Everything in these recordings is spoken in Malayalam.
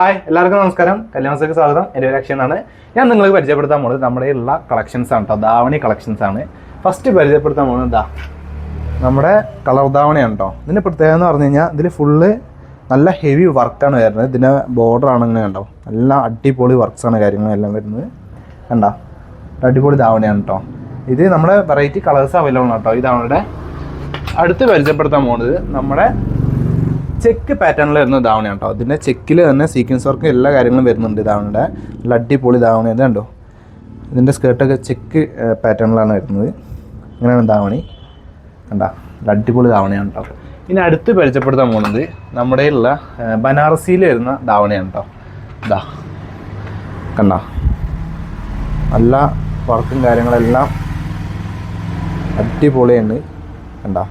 ഹായ് എല്ലാവർക്കും നമസ്കാരം. കല്യാണത്തേക്ക് സ്വാഗതം. എൻ്റെ ഒരു അക്ഷയനാണ്. ഞാൻ നിങ്ങൾക്ക് പരിചയപ്പെടുത്താൻ പോകുന്നത് നമ്മുടെ ഉള്ള കളക്ഷൻസ് ആണ് കേട്ടോ. ധാവണി കളക്ഷൻസ് ആണ്. ഫസ്റ്റ് പരിചയപ്പെടുത്താൻ പോകുന്നത് ഇതാ നമ്മുടെ കളർ ധാവണിയാണ് കേട്ടോ. ഇതിൻ്റെ പ്രത്യേകത എന്ന് പറഞ്ഞു കഴിഞ്ഞാൽ ഇതിൽ ഫുള്ള് നല്ല ഹെവി വർക്കാണ് വരുന്നത്. ഇതിൻ്റെ ബോർഡർ ആണെങ്ങനെ കണ്ടോ, നല്ല അടിപൊളി വർക്ക്സാണ് കാര്യങ്ങളെല്ലാം വരുന്നത്. കണ്ടോ, അടിപൊളി ധാവണിയാണ് കേട്ടോ. ഇത് നമ്മുടെ വെറൈറ്റി കളേഴ്സ് അവൈലബിൾ ആണ് കേട്ടോ. ഇതാണ് അടുത്ത് പരിചയപ്പെടുത്താൻ പോകുന്നത് നമ്മുടെ ചെക്ക് പാറ്റേണിൽ വരുന്ന ധാവണിയാണ് കേട്ടോ. ഇതിൻ്റെ ചെക്കിൽ തന്നെ സീക്വൻസ് വർക്ക് എല്ലാ കാര്യങ്ങളും വരുന്നുണ്ട്. ധാവണിയുടെ നല്ല അടിപൊളി ധാവണി ഇത് കണ്ടോ. ഇതിൻ്റെ സ്കേർട്ടൊക്കെ ചെക്ക് പാറ്റേണിലാണ് വരുന്നത്. ഇങ്ങനെയാണ് ധാവണി കണ്ടോ, നല്ല അടിപൊളി ധാവണിയാണ് കേട്ടോ. ഇനി അടുത്ത് പരിചയപ്പെടുത്താൻ പോകുന്നത് നമ്മുടെ ഉള്ള ബനാറസിയിൽ വരുന്ന ധാവണിയാണ് കേട്ടോ. ഇതാ കണ്ടോ, നല്ല വർക്കും കാര്യങ്ങളെല്ലാം അടിപൊളിയാണ് കണ്ടോ.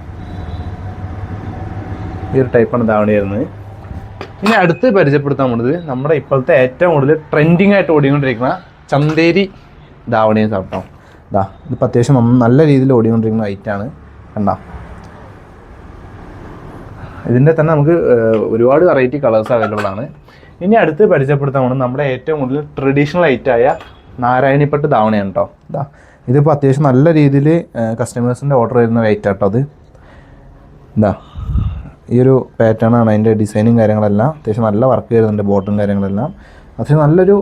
ഈ ഒരു ടൈപ്പാണ് ധാവണി വരുന്നത്. ഇനി അടുത്ത് പരിചയപ്പെടുത്താൻ പോകുന്നത് നമ്മുടെ ഇപ്പോഴത്തെ ഏറ്റവും കൂടുതൽ ട്രെൻഡിങ് ആയിട്ട് ഓടിക്കൊണ്ടിരിക്കുന്ന ചന്തേരി ധാവണിയാണ് കേട്ടോ. ഇതാ ഇതിപ്പോൾ അത്യാവശ്യം നല്ല രീതിയിൽ ഓടിക്കൊണ്ടിരിക്കുന്ന ഐറ്റാണ് കണ്ടോ. ഇതിൻ്റെ തന്നെ നമുക്ക് ഒരുപാട് വെറൈറ്റി കളേഴ്സ് അവൈലബിൾ ആണ്. ഇനി അടുത്ത് പരിചയപ്പെടുത്താൻ പോകുന്നത് നമ്മുടെ ഏറ്റവും കൂടുതൽ ട്രഡീഷണൽ ഐറ്റായ നാരായണിപ്പട്ട് ധാവണിയാണ് കേട്ടോ. ഇതാ ഇതിപ്പോൾ അത്യാവശ്യം നല്ല രീതിയിൽ കസ്റ്റമേഴ്സിൻ്റെ ഓർഡർ വരുന്ന ഐറ്റം കേട്ടോ. അത് ഇതാ ഈ ഒരു പാറ്റേൺ ആണ്. അതിൻ്റെ ഡിസൈനും കാര്യങ്ങളെല്ലാം അത്യാവശ്യം നല്ല വർക്ക് വരുന്നുണ്ട്. ബോട്ടും കാര്യങ്ങളെല്ലാം അത്യാവശ്യം നല്ലൊരു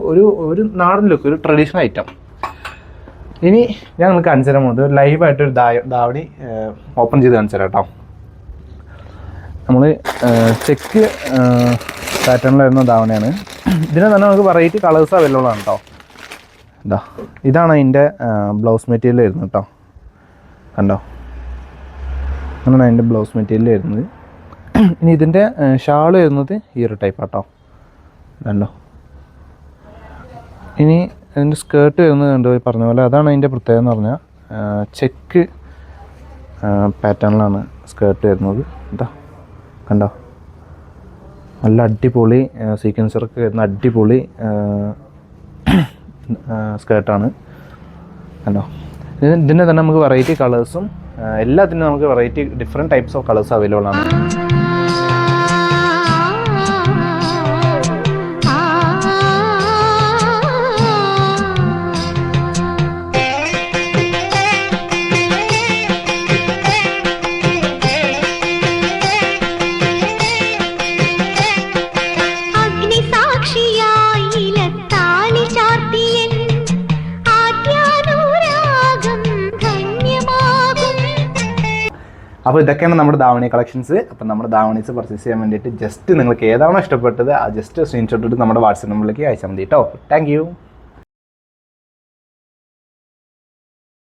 ഒരു നാടൻ ലുക്ക്, ഒരു ട്രഡീഷണൽ ഐറ്റം. ഇനി ഞാൻ നിങ്ങൾക്ക് കാണിച്ചു തരാൻ പോകുന്നത് ലൈവായിട്ടൊരു ധാവണി ഓപ്പൺ ചെയ്ത് കാണിച്ചു തരാം കേട്ടോ. നമ്മൾ ചെക്ക് പാറ്റേണിൽ വരുന്ന ധാവണിയാണ്. ഇതിന് തന്നെ നമുക്ക് വെറൈറ്റി കളേഴ്സ് അവൈലബിൾ ആണ് കേട്ടോ. ഇതാണ് അതിൻ്റെ ബ്ലൗസ് മെറ്റീരിയൽ വരുന്നത് കേട്ടോ. കണ്ടോ, അങ്ങനെയാണ് അതിൻ്റെ ബ്ലൗസ് മെറ്റീരിയൽ വരുന്നത്. ഇനി ഇതിൻ്റെ ഷാള് വരുന്നത് ഈ ഒരു ടൈപ്പ് കേട്ടോ. കണ്ടോ, ഇനി അതിൻ്റെ സ്കേർട്ട് വരുന്നത് കണ്ടോ, പറഞ്ഞ പോലെ അതാണ് അതിൻ്റെ പ്രത്യേകത എന്ന് പറഞ്ഞാൽ ചെക്ക് പാറ്റേണിലാണ് സ്കേർട്ട് വരുന്നത്. എന്താ കണ്ടോ, നല്ല അടിപൊളി സീക്വൻസറൊക്കെ വരുന്ന അടിപൊളി സ്കേർട്ടാണ് കണ്ടോ. ഇതിൻ്റെ തന്നെ നമുക്ക് വെറൈറ്റി കളേഴ്സും എല്ലാത്തിനും നമുക്ക് variety different types of colours available ആണ്. അപ്പോൾ ഇതൊക്കെയാണ് നമ്മുടെ ധാവണി കളക്ഷൻസ്. അപ്പോൾ നമ്മുടെ ധാവണീസ് പർച്ചേസ് ചെയ്യാൻ വേണ്ടിയിട്ട് ജസ്റ്റ് നിങ്ങൾക്ക് ഏതാണോ ഇഷ്ടപ്പെട്ടത് ആ ജസ്റ്റ് സ്ക്രീൻഷോട്ട് എടുത്ത് നമ്മുടെ വാട്സപ്പ് നമ്പറിലേക്ക് അയച്ചാൽ മതി കേട്ടോ. Thank you.